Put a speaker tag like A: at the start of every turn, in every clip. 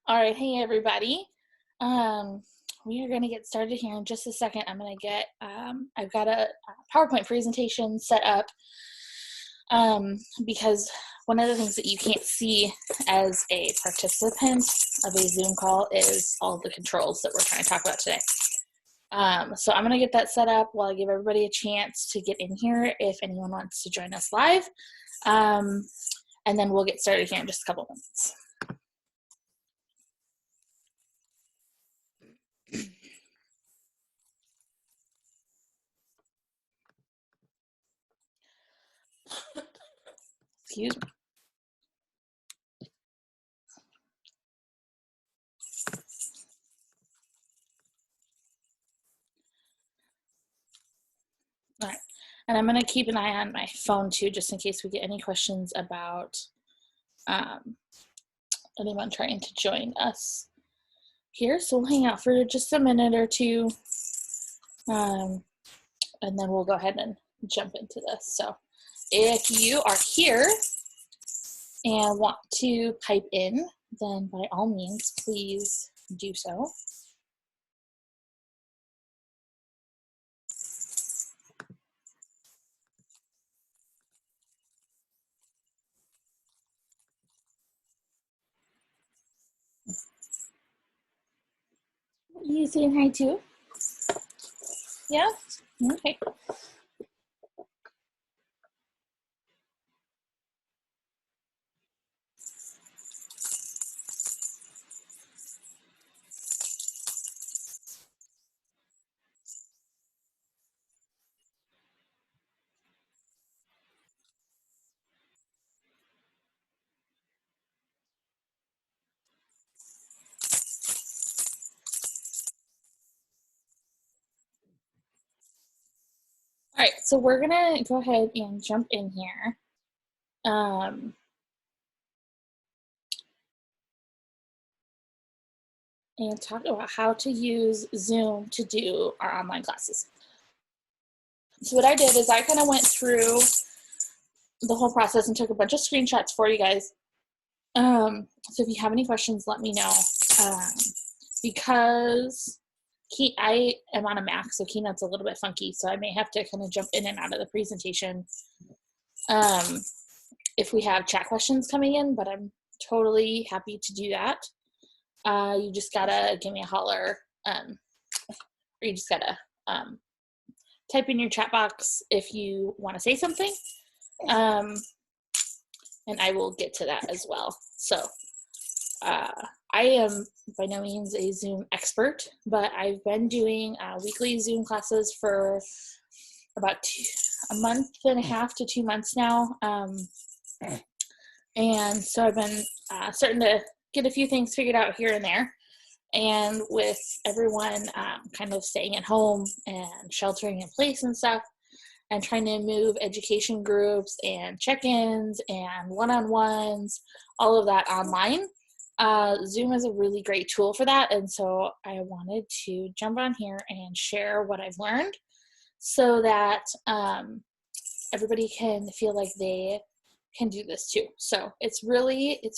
A: All right, hey everybody. Um, we are going to get started here in just a second. I've got a PowerPoint presentation set up because one of the things that you can't see as a participant of a Zoom call is all the controls that we're trying to talk about today. So I'm going to get that set up while I give everybody a chance to get in here if anyone wants to join us live. And then we'll get started here in just a couple minutes. Excuse me. All right, and I'm going to keep an eye on my phone too, just in case we get any questions about anyone trying to join us here. So we'll hang out for just a minute or two, and then we'll go ahead and jump into this. So if you are here and want to pipe in, then by all means, please do so. You saying hi too? Yeah? Okay. All right, so we're gonna go ahead and jump in here. And talk about how to use Zoom to do our online classes. So what I did is I kind of went through the whole process and took a bunch of screenshots for you guys. So if you have any questions, let me know. Because I am on a Mac, so Keynote's a little bit funky, so I may have to kind of jump in and out of the presentation if we have chat questions coming in, but I'm totally happy to do that. You just gotta give me a holler, or you just gotta type in your chat box if you want to say something, and I will get to that as well. So I am by no means a Zoom expert, but I've been doing weekly Zoom classes for about a month and a half to 2 months now. And so I've been starting to get a few things figured out here and there. And with everyone kind of staying at home and sheltering in place and stuff, and trying to move education groups and check-ins and one-on-ones, all of that online, Zoom is a really great tool for that. And so I wanted to jump on here and share what I've learned so that everybody can feel like they can do this too. So it's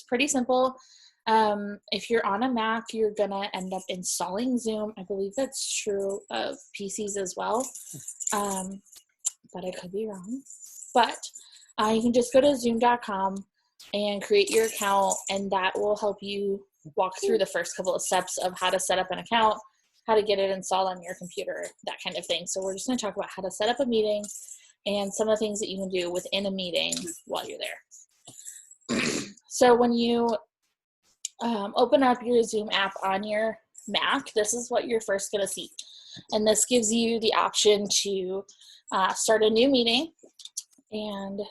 A: pretty simple. If you're on a Mac, you're gonna end up installing Zoom. I believe that's true of PCs as well, but I could be wrong. But you can just go to zoom.com and create your account, and that will help you walk through the first couple of steps of how to set up an account, how to get it installed on your computer, that kind of thing. So we're just gonna talk about how to set up a meeting and some of the things that you can do within a meeting while you're there. So when you open up your Zoom app on your Mac, this is what you're first going to see. And this gives you the option to start a new meeting and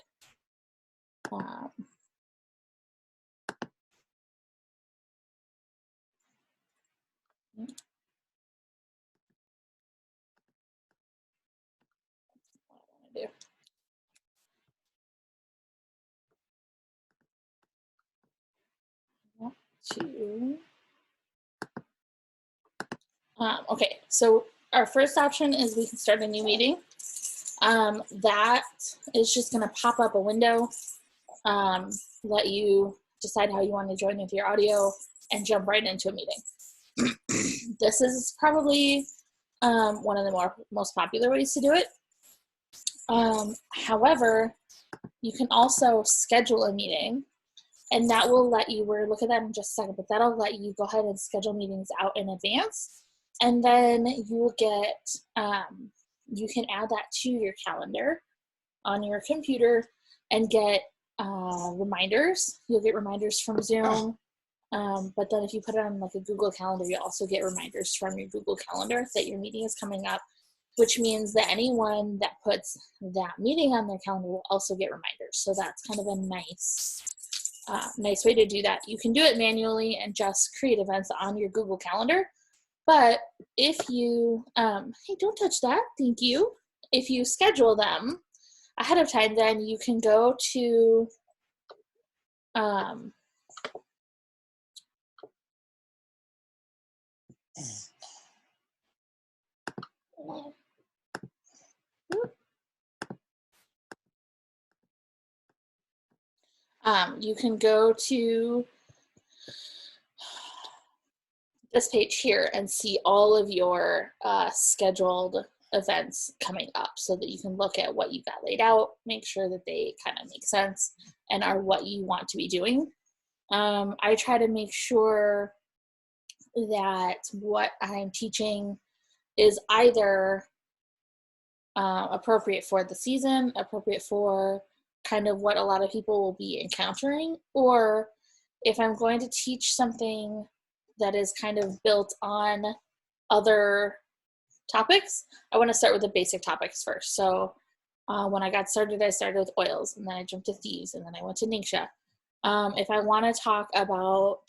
A: okay, so our first option is we can start a new meeting. That is just going to pop up a window, let you decide how you want to join with your audio and jump right into a meeting. This is probably one of the most popular ways to do it. However, you can also schedule a meeting, and that will let you, we'll look at that in just a second, but that'll let you go ahead and schedule meetings out in advance. And then you will get, you can add that to your calendar on your computer and get reminders. You'll get reminders from Zoom. But then if you put it on like a Google Calendar, you also get reminders from your Google Calendar that your meeting is coming up, which means that anyone that puts that meeting on their calendar will also get reminders. So that's kind of a nice way to do that. You can do it manually and just create events on your Google Calendar. But if you, hey, don't touch that, thank you. If you schedule them ahead of time, then you can go to, you can go to this page here and see all of your scheduled events coming up so that you can look at what you've got laid out, make sure that they kind of make sense and are what you want to be doing. I try to make sure that what I'm teaching is either appropriate for the season, appropriate for kind of what a lot of people will be encountering, or if I'm going to teach something that is kind of built on other topics, I want to start with the basic topics first. So when I got started, I started with oils, and then I jumped to thieves, and then I went to Ningxia. If I want to talk about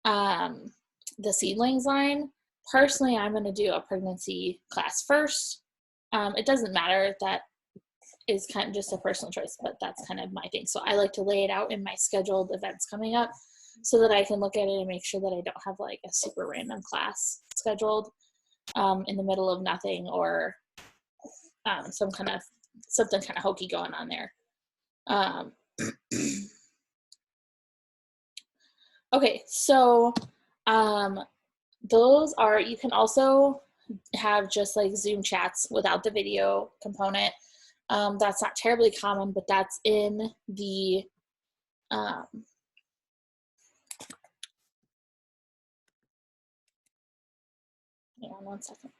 A: the seedlings line, personally, I'm going to do a pregnancy class first. It doesn't matter, that is kind of just a personal choice, but that's kind of my thing. So I like to lay it out in my scheduled events coming up so that I can look at it and make sure that I don't have like a super random class scheduled in the middle of nothing, or something kind of hokey going on there. Okay, so those are, you can also have just like Zoom chats without the video component. That's not terribly common, but that's in the hang on one second.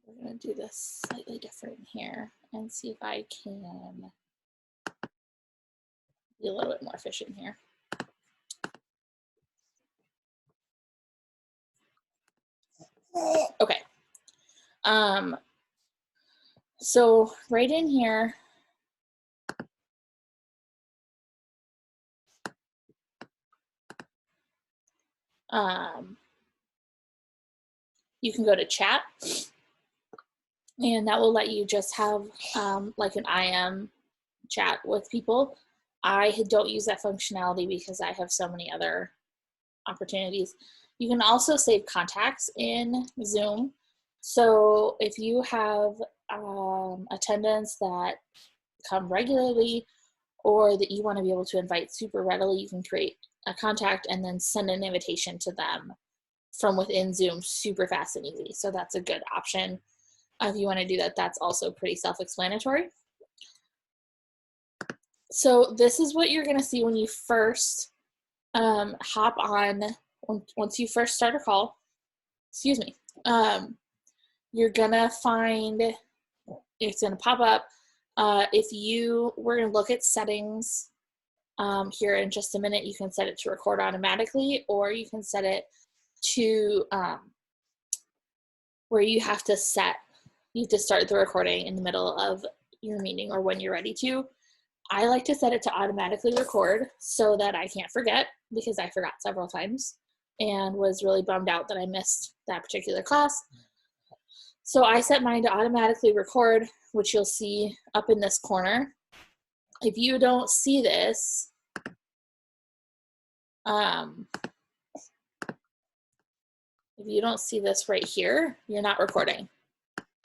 A: We're going to do this slightly different here and see if I can be a little bit more efficient here. Okay. So right in here, you can go to chat, and that will let you just have like an IM chat with people. I don't use that functionality because I have so many other opportunities. You can also save contacts in Zoom. So if you have attendants that come regularly, or that you want to be able to invite super readily, you can create a contact and then send an invitation to them from within Zoom super fast and easy. So that's a good option. If you want to do that, that's also pretty self-explanatory. So this is what you're going to see when you first hop on, once you first start a call, excuse me, you're going to find, it's going to pop up. We're going to look at settings here in just a minute. You can set it to record automatically, or you can set it to where you have to start the recording in the middle of your meeting or when you're ready to. I like to set it to automatically record so that I can't forget, because I forgot several times and was really bummed out that I missed that particular class. So I set mine to automatically record, which you'll see up in this corner. If you don't see this, if you don't see this right here, you're not recording.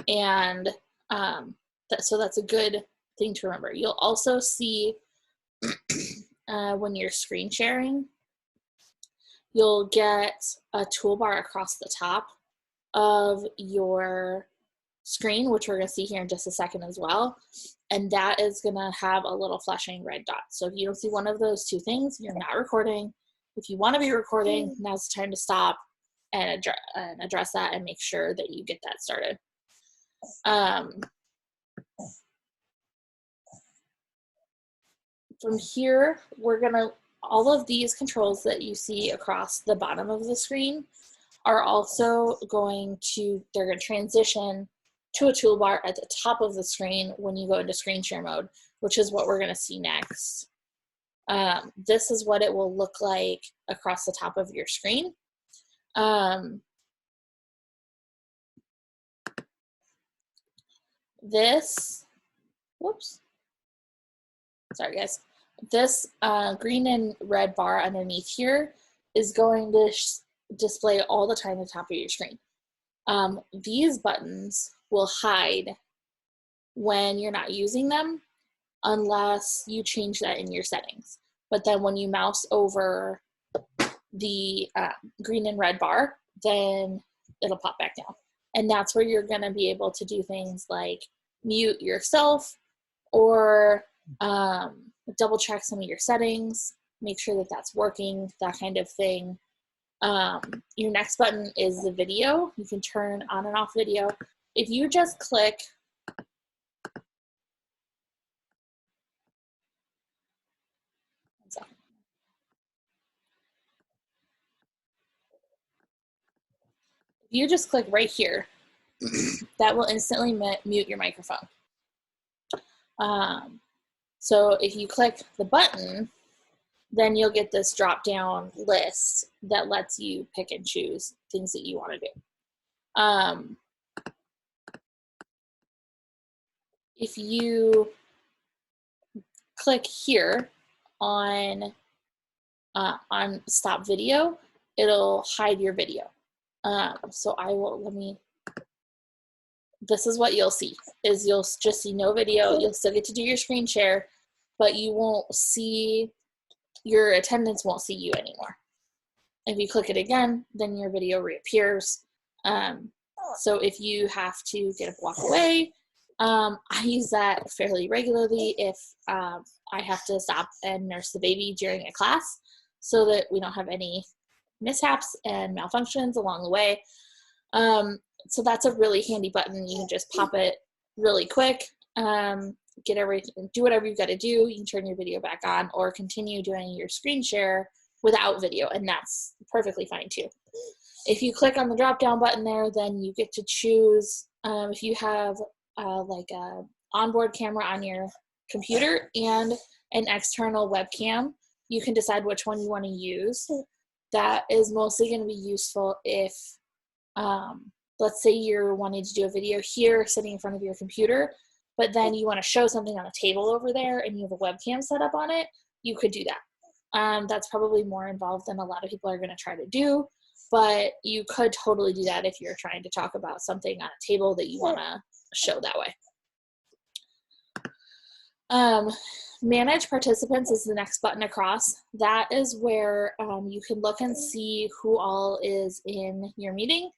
A: And So that's a good thing to remember. You'll also see when you're screen sharing, you'll get a toolbar across the top of your screen, which we're going to see here in just a second as well. And that is going to have a little flashing red dot. So if you don't see one of those two things, you're not recording. If you want to be recording, now's the time to stop and address that and make sure that you get that started. From here, we're gonna, all of these controls that you see across the bottom of the screen are also going to, they're gonna transition to a toolbar at the top of the screen when you go into screen share mode, which is what we're gonna see next. This is what it will look like across the top of your screen. This, whoops, sorry guys. This green and red bar underneath here is going to display all the time at the top of your screen. These buttons will hide when you're not using them unless you change that in your settings. But then when you mouse over the green and red bar, then it'll pop back down. And that's where you're gonna be able to do things like mute yourself or double check some of your settings, make sure that that's working, that kind of thing. Your next button is the video. You can turn on and off video. If you just click right here, that will instantly mute your microphone. So if you click the button, then you'll get this drop down list that lets you pick and choose things that you want to do. If you click here on stop video, it'll hide your video. So I will, this is what you'll see, is you'll just see no video. You'll still get to do your screen share, but you won't see, your attendants won't see you anymore. If you click it again, then your video reappears. So if you have to get up, walk away, I use that fairly regularly if I have to stop and nurse the baby during a class so that we don't have any mishaps and malfunctions along the way. So that's a really handy button. You can just pop it really quick, get everything, do whatever you've got to do. You can turn your video back on or continue doing your screen share without video, and that's perfectly fine too. If you click on the drop down button there, then you get to choose if you have like a onboard camera on your computer and an external webcam, you can decide which one you want to use. That is mostly going to be useful if let's say you're wanting to do a video here sitting in front of your computer, but then you want to show something on a table over there and you have a webcam set up on it, you could do that. That's probably more involved than a lot of people are going to try to do, but you could totally do that if you're trying to talk about something on a table that you want to show that way. Manage participants is the next button across. That is where you can look and see who all is in your meeting.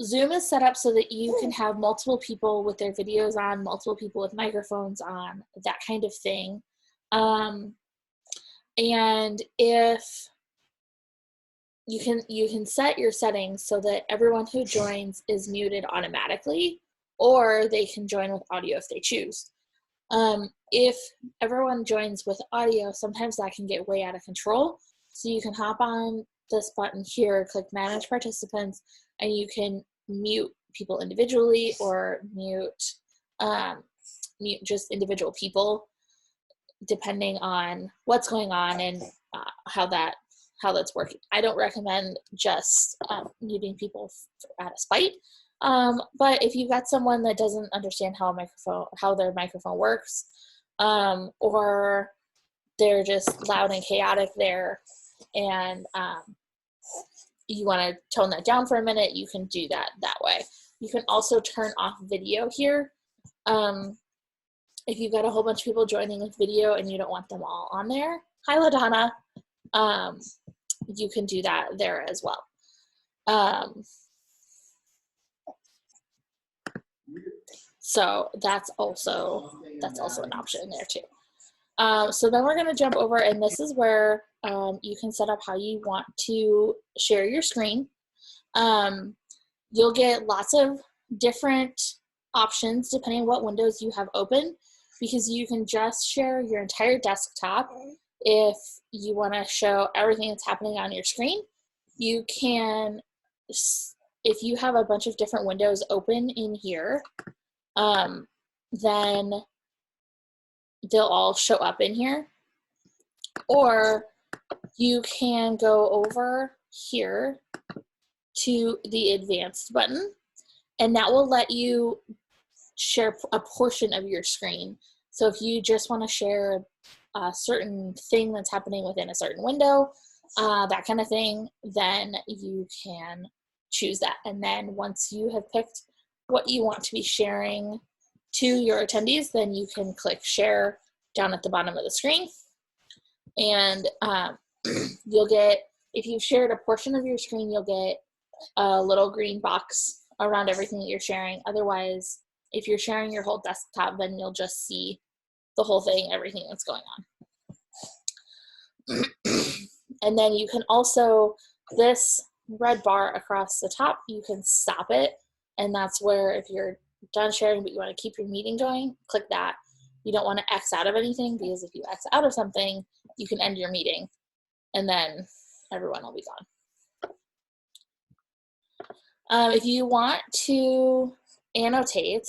A: Zoom is set up so that you can have multiple people with their videos on, multiple people with microphones on, that kind of thing. And if you can set your settings so that everyone who joins is muted automatically, or they can join with audio if they choose. If everyone joins with audio, sometimes that can get way out of control. So you can hop on this button here, click Manage Participants, and you can mute people individually or mute just individual people, depending on what's going on and how that's working. I don't recommend just muting people out of spite. But if you've got someone that doesn't understand how their microphone works, or they're just loud and chaotic there, and you want to tone that down for a minute, you can do that way. You can also turn off video here. If you've got a whole bunch of people joining with video and you don't want them all on there, hi LaDonna, you can do that there as well. So that's also an option there too. So then we're going to jump over, and this is where you can set up how you want to share your screen. You'll get lots of different options depending on what windows you have open, because you can just share your entire desktop if you want to show everything that's happening on your screen. You can, if you have a bunch of different windows open in here, then they'll all show up in here. Or you can go over here to the advanced button, and that will let you share a portion of your screen. So if you just want to share a certain thing that's happening within a certain window, that kind of thing, then you can choose that. And then once you have picked what you want to be sharing to your attendees, then you can click share down at the bottom of the screen. And you'll get, if you've shared a portion of your screen, you'll get a little green box around everything that you're sharing. Otherwise, if you're sharing your whole desktop, then you'll just see the whole thing, everything that's going on. And then you can also, this red bar across the top, you can stop it. And that's where, if you're done sharing but you want to keep your meeting going, click that. You don't want to X out of anything, because if you X out of something, you can end your meeting and then everyone will be gone. If you want to annotate,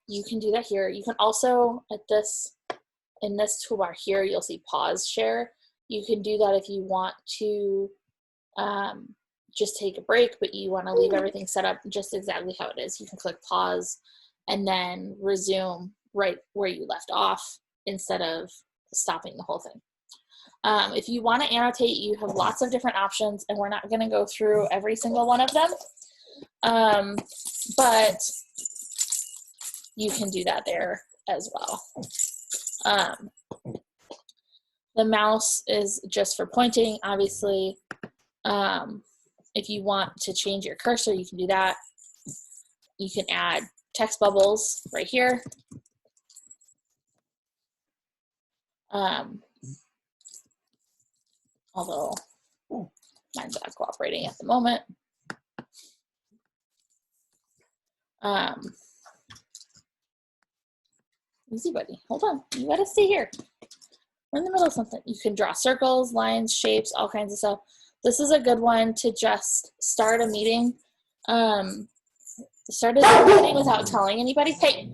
A: you can do that here. You can also, in this toolbar here, you'll see pause share. You can do that if you want to just take a break, but you want to leave everything set up just exactly how it is. You can click pause and then resume right where you left off instead of stopping the whole thing. If you want to annotate, you have lots of different options, and we're not going to go through every single one of them, but you can do that there as well. The mouse is just for pointing, obviously. If you want to change your cursor, you can do that. You can add text bubbles right here. Although mine's not cooperating at the moment. Easy buddy, hold on, you gotta stay here. We're in the middle of something. You can draw circles, lines, shapes, all kinds of stuff. This is a good one to just start a meeting. Start a Zoom meeting without telling anybody. Hey,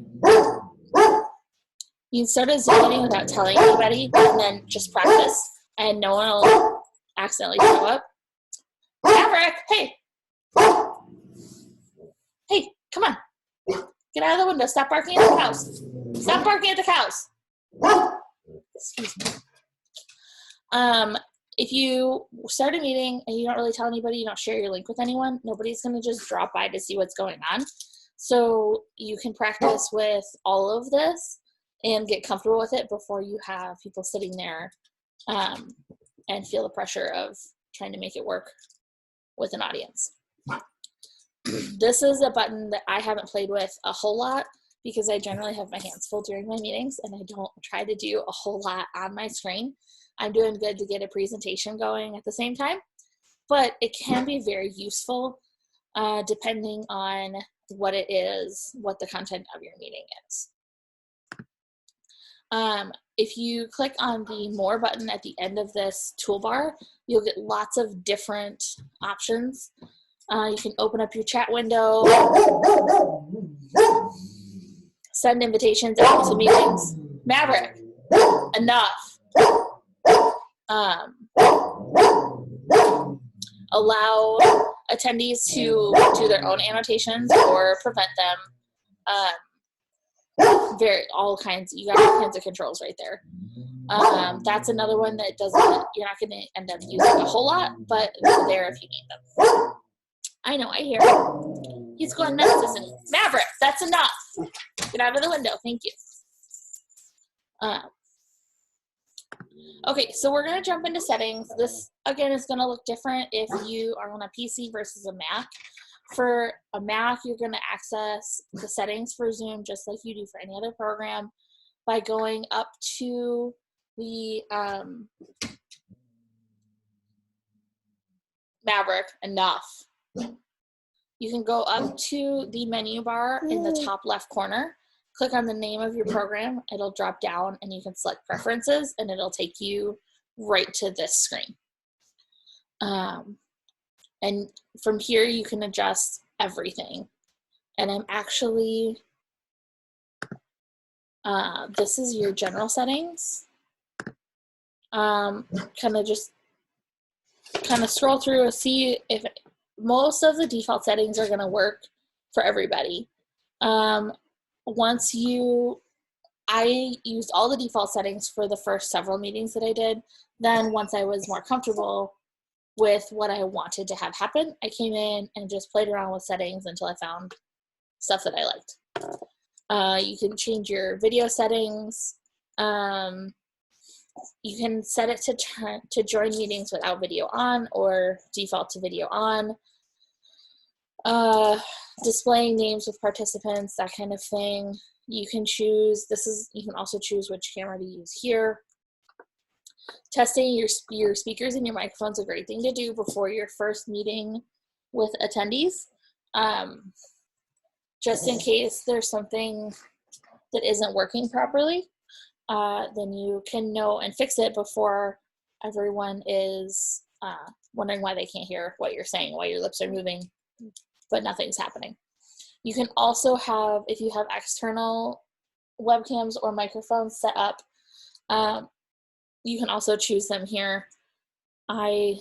A: you can start a Zoom meeting without telling anybody, and then just practice, and no one will accidentally show up. Maverick, hey. Hey, come on. Get out of the window. Stop barking at the cows. Stop barking at the cows. Excuse me. If you start a meeting and you don't really tell anybody, you don't share your link with anyone, nobody's going to just drop by to see what's going on. So you can practice with all of this and get comfortable with it before you have people sitting there and feel the pressure of trying to make it work with an audience. This is a button that I haven't played with a whole lot because I generally have my hands full during my meetings and I don't try to do a whole lot on my screen. I'm doing good to get a presentation going at the same time, but it can be very useful depending on what it is, what the content of your meeting is. If you click on the More button at the end of this toolbar, you'll get lots of different options. You can open up your chat window, send invitations out to meetings. Maverick, enough. Allow attendees to do their own annotations or prevent them. All kinds. You got all kinds of controls right there. That's another one that you're not going to end up using a whole lot, but they're there if you need them. I know, I hear him. He's going nuts, isn't he? Maverick, that's enough. Get out of the window. Thank you. Okay, so we're going to jump into settings. This, again, is going to look different if you are on a PC versus a Mac. For a Mac, you're going to access the settings for Zoom just like you do for any other program by going up to the Maverick, enough. You can go up to the menu bar in the top left corner, click on the name of your program, it'll drop down and you can select preferences and it'll take you right to this screen. And from here you can adjust everything. And I'm actually, this is your general settings. Kind of scroll through and see if most of the default settings are going to work for everybody. I used all the default settings for the first several meetings that I did. Then once I was more comfortable with what I wanted to have happen, I came in and just played around with settings until I found stuff that I liked. You can change your video settings. You can set it to join meetings without video on or default to video on. Displaying names with participants, that kind of thing. You can choose, you can also choose which camera to use here. Testing your speakers and your microphones is a great thing to do before your first meeting with attendees. Just in case there's something that isn't working properly, then you can know and fix it before everyone is wondering why they can't hear what you're saying, why your lips are moving, but nothing's happening. You can also have, if you have external webcams or microphones set up, you can also choose them here. I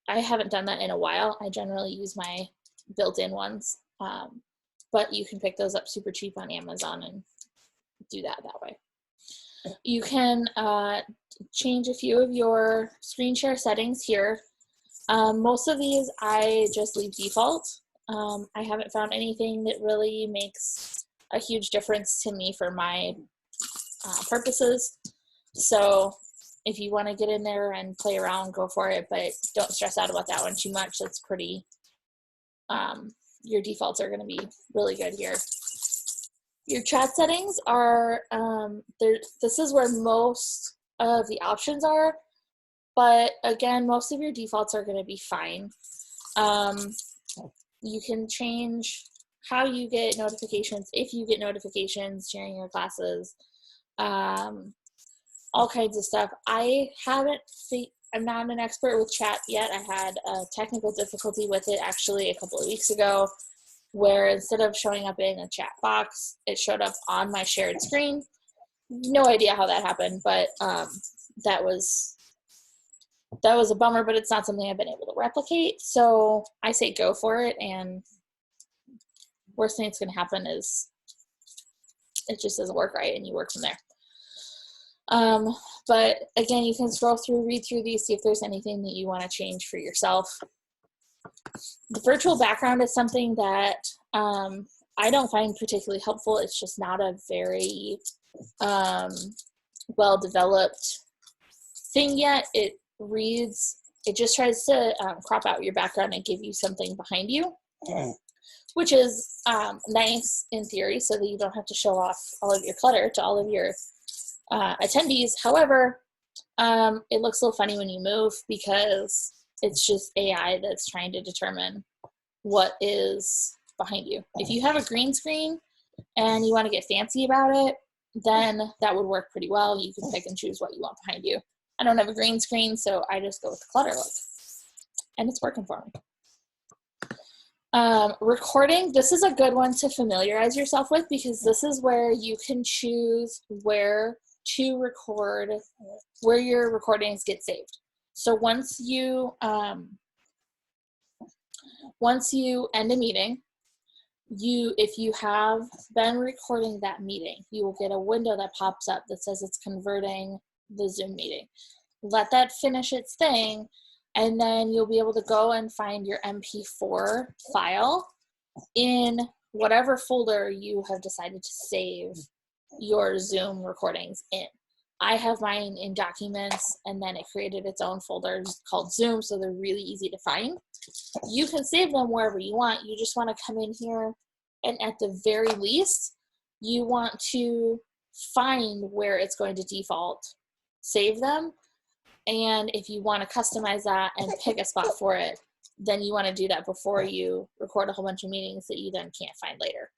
A: haven't done that in a while. I generally use my built-in ones, but you can pick those up super cheap on Amazon and do that way. You can change a few of your screen share settings here. Most of these I just leave default. I haven't found anything that really makes a huge difference to me for my purposes. So if you want to get in there and play around, go for it, but don't stress out about that one too much. That's pretty, your defaults are going to be really good here. Your chat settings are, this is where most of the options are, but again, most of your defaults are going to be fine. You can change how you get notifications, if you get notifications during your classes, all kinds of stuff. I'm not an expert with chat yet. I had a technical difficulty with it actually a couple of weeks ago, where instead of showing up in a chat box, it showed up on my shared screen. No idea how that happened, but that was a bummer, but it's not something I've been able to replicate. So I say go for it, and worst thing that's going to happen is it just doesn't work right and you work from there. But again, you can scroll through, read through these, see if there's anything that you want to change for yourself. The virtual background is something that I don't find particularly helpful. It's just not a very well-developed thing yet. It just tries to crop out your background and give you something behind you, which is nice in theory, so that you don't have to show off all of your clutter to all of your attendees. However, it looks a little funny when you move because it's just AI that's trying to determine what is behind you. If you have a green screen and you want to get fancy about it, then that would work pretty well. You can pick and choose what you want behind you. I don't have a green screen, so I just go with the clutter look, and it's working for me. Recording, this is a good one to familiarize yourself with, because this is where you can choose where to record, where your recordings get saved. So once you end a meeting, if you have been recording that meeting, you will get a window that pops up that says it's converting the Zoom meeting. Let that finish its thing, and then you'll be able to go and find your MP4 file in whatever folder you have decided to save your Zoom recordings in. I have mine in documents, and then it created its own folder called Zoom, so they're really easy to find. You can save them wherever you want. You just want to come in here, and at the very least, you want to find where it's going to default save them. And if you want to customize that and pick a spot for it, then you want to do that before you record a whole bunch of meetings that you then can't find later.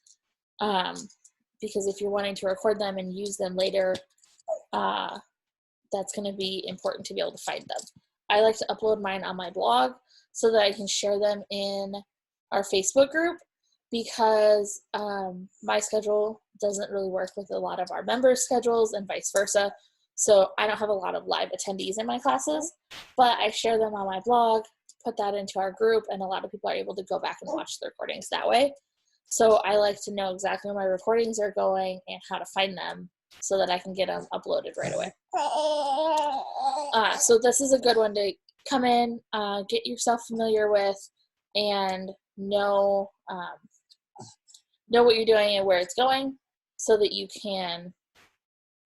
A: Because if you're wanting to record them and use them later, that's going to be important to be able to find them. I like to upload mine on my blog so that I can share them in our Facebook group, because my schedule doesn't really work with a lot of our members' schedules and vice versa. So I don't have a lot of live attendees in my classes, but I share them on my blog, put that into our group, and a lot of people are able to go back and watch the recordings that way. So I like to know exactly where my recordings are going and how to find them so that I can get them uploaded right away. So this is a good one to come in, get yourself familiar with, and know what you're doing and where it's going, so that you can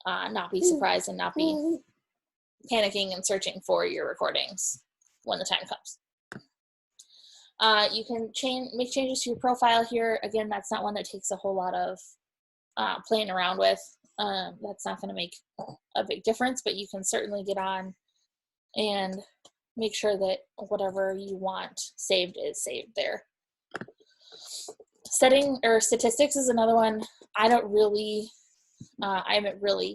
A: not be surprised and not be panicking and searching for your recordings when the time comes. You can make changes to your profile here. Again, that's not one that takes a whole lot of playing around with. That's not going to make a big difference, but you can certainly get on and make sure that whatever you want saved is saved there. Setting or statistics is another one I haven't really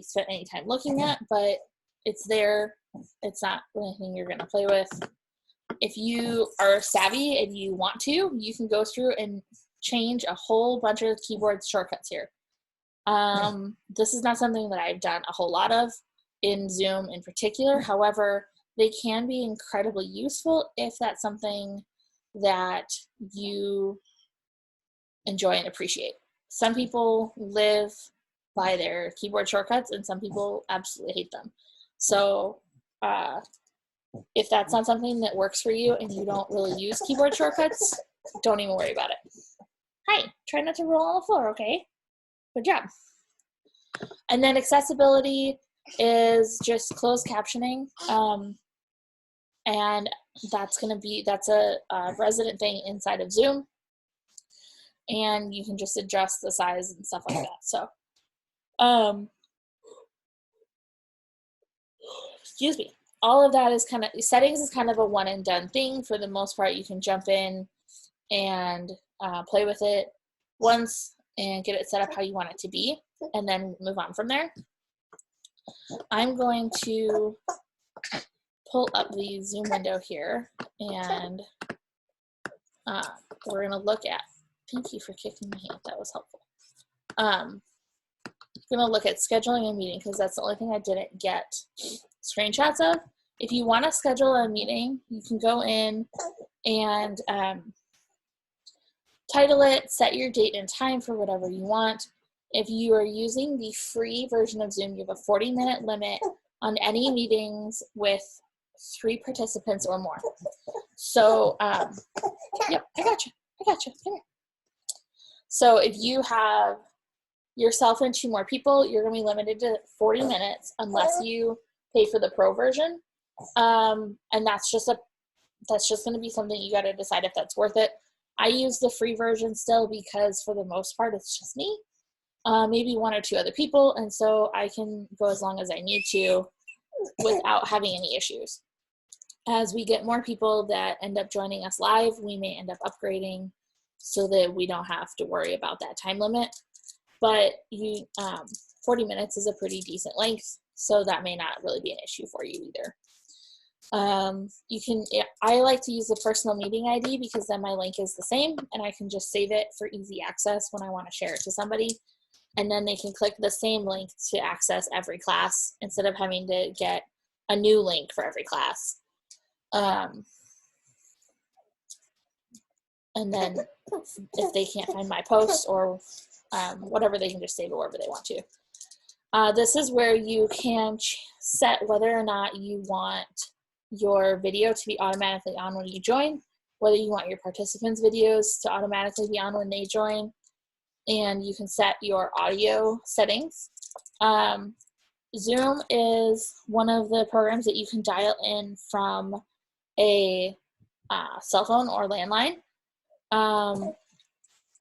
A: spent any time looking at, but it's there. It's not anything you're going to play with. If you are savvy and you want to, you can go through and change a whole bunch of keyboard shortcuts here. This is not something that I've done a whole lot of in Zoom in particular. However, they can be incredibly useful if that's something that you enjoy and appreciate. Some people live by their keyboard shortcuts, and some people absolutely hate them. So if that's not something that works for you and you don't really use keyboard shortcuts, don't even worry about it. Hi, try not to roll on the floor, okay? Good job. And then accessibility is just closed captioning. And that's a resident thing inside of Zoom. And you can just adjust the size and stuff like that. So, excuse me. All of that is settings is kind of a one and done thing. For the most part, you can jump in and play with it once and get it set up how you want it to be, and then move on from there. I'm going to pull up the Zoom window here, and we're going to look at, thank you for kicking my hand, that was helpful. I'm going to look at scheduling a meeting, because that's the only thing I didn't get screenshots of. If you want to schedule a meeting, you can go in and title it, set your date and time for whatever you want. If you are using the free version of Zoom, you have a 40-minute limit on any meetings with 3 participants or more. So, yep, I got you. Come here. So if you have yourself and 2 more people, you're going to be limited to 40 minutes unless you pay for the pro version. And that's just going to be something you got to decide if that's worth it. I use the free version still because for the most part, it's just me, maybe 1 or 2 other people. And so I can go as long as I need to without having any issues. As we get more people that end up joining us live, we may end up upgrading so that we don't have to worry about that time limit. But 40 minutes is a pretty decent length, so that may not really be an issue for you either. I like to use the personal meeting ID because then my link is the same, and I can just save it for easy access when I want to share it to somebody. And then they can click the same link to access every class instead of having to get a new link for every class. And then if they can't find my post or whatever, they can just save it wherever they want to. This is where you can set whether or not you want your video to be automatically on when you join, whether you want your participants' videos to automatically be on when they join, and you can set your audio settings. Zoom is one of the programs that you can dial in from a cell phone or landline.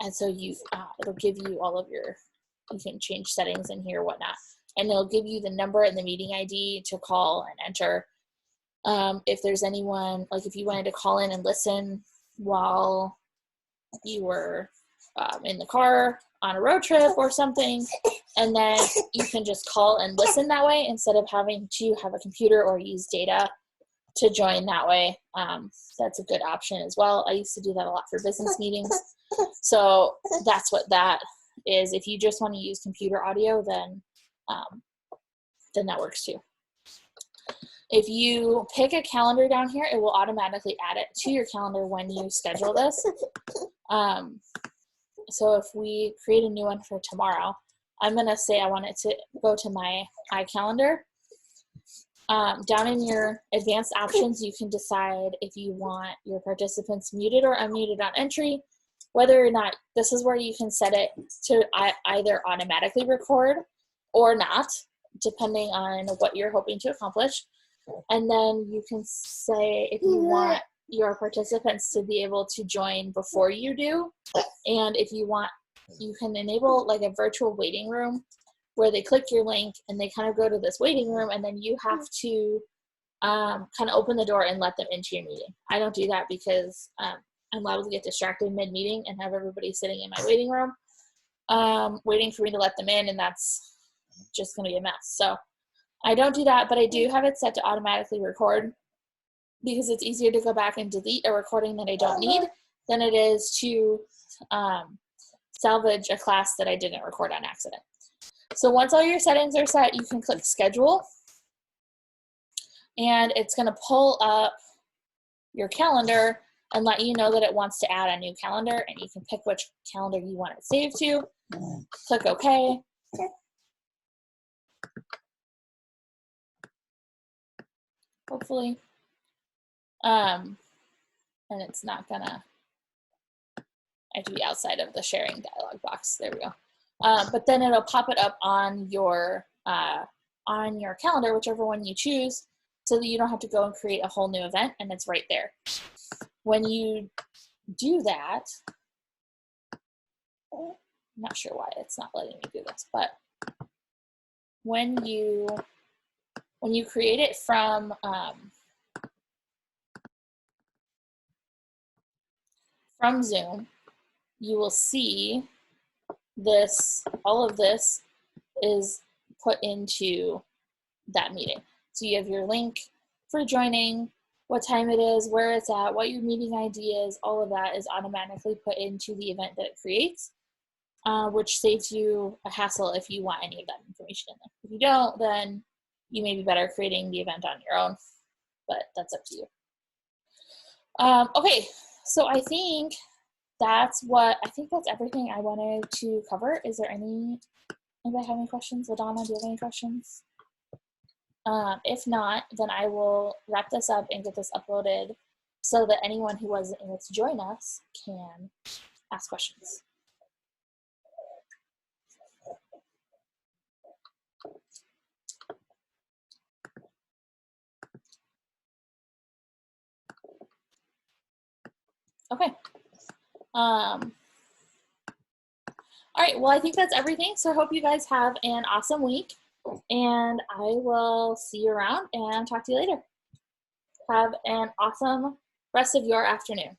A: And so it'll give you all of you can change settings in here, whatnot. And it'll give you the number and the meeting ID to call and enter. If there's anyone, like if you wanted to call in and listen while you were in the car on a road trip or something, and then you can just call and listen that way instead of having to have a computer or use data to join that way. That's a good option as well. I used to do that a lot for business meetings. So that's what that is. If you just want to use computer audio, then that works too. If you pick a calendar down here, it will automatically add it to your calendar when you schedule this. So if we create a new one for tomorrow, I'm going to say I want it to go to my iCalendar. Down in your advanced options, you can decide if you want your participants muted or unmuted on entry, whether or not this is where you can set it to either automatically record or not, depending on what you're hoping to accomplish. And then you can say if you want your participants to be able to join before you do. And if you want, you can enable like a virtual waiting room where they click your link and they kind of go to this waiting room, and then you have to kind of open the door and let them into your meeting. I don't do that because I'm liable to get distracted mid-meeting and have everybody sitting in my waiting room waiting for me to let them in, and that's just going to be a mess. So I don't do that, but I do have it set to automatically record because it's easier to go back and delete a recording that I don't need than it is to salvage a class that I didn't record on accident. So once all your settings are set, you can click schedule, and it's going to pull up your calendar and let you know that it wants to add a new calendar, and you can pick which calendar you want it saved to. Click OK. Hopefully. And it's not gonna, I have to be outside of the sharing dialog box. There we go. But then it'll pop it up on your calendar, whichever one you choose, so that you don't have to go and create a whole new event, and it's right there. When you do that, I'm not sure why it's not letting me do this, but when you create it from Zoom, you will see this, all of this is put into that meeting. So you have your link for joining, what time it is, where it's at, what your meeting ID is, all of that is automatically put into the event that it creates, which saves you a hassle if you want any of that information in there. If you don't, then you may be better creating the event on your own, but that's up to you. Okay, so I think that's everything I wanted to cover. Is there anybody have any questions? LaDonna, do you have any questions? If not, then I will wrap this up and get this uploaded so that anyone who wasn't able to join us can ask questions. Okay. All right, well, I think that's everything. So I hope you guys have an awesome week, and I will see you around and talk to you later. Have an awesome rest of your afternoon.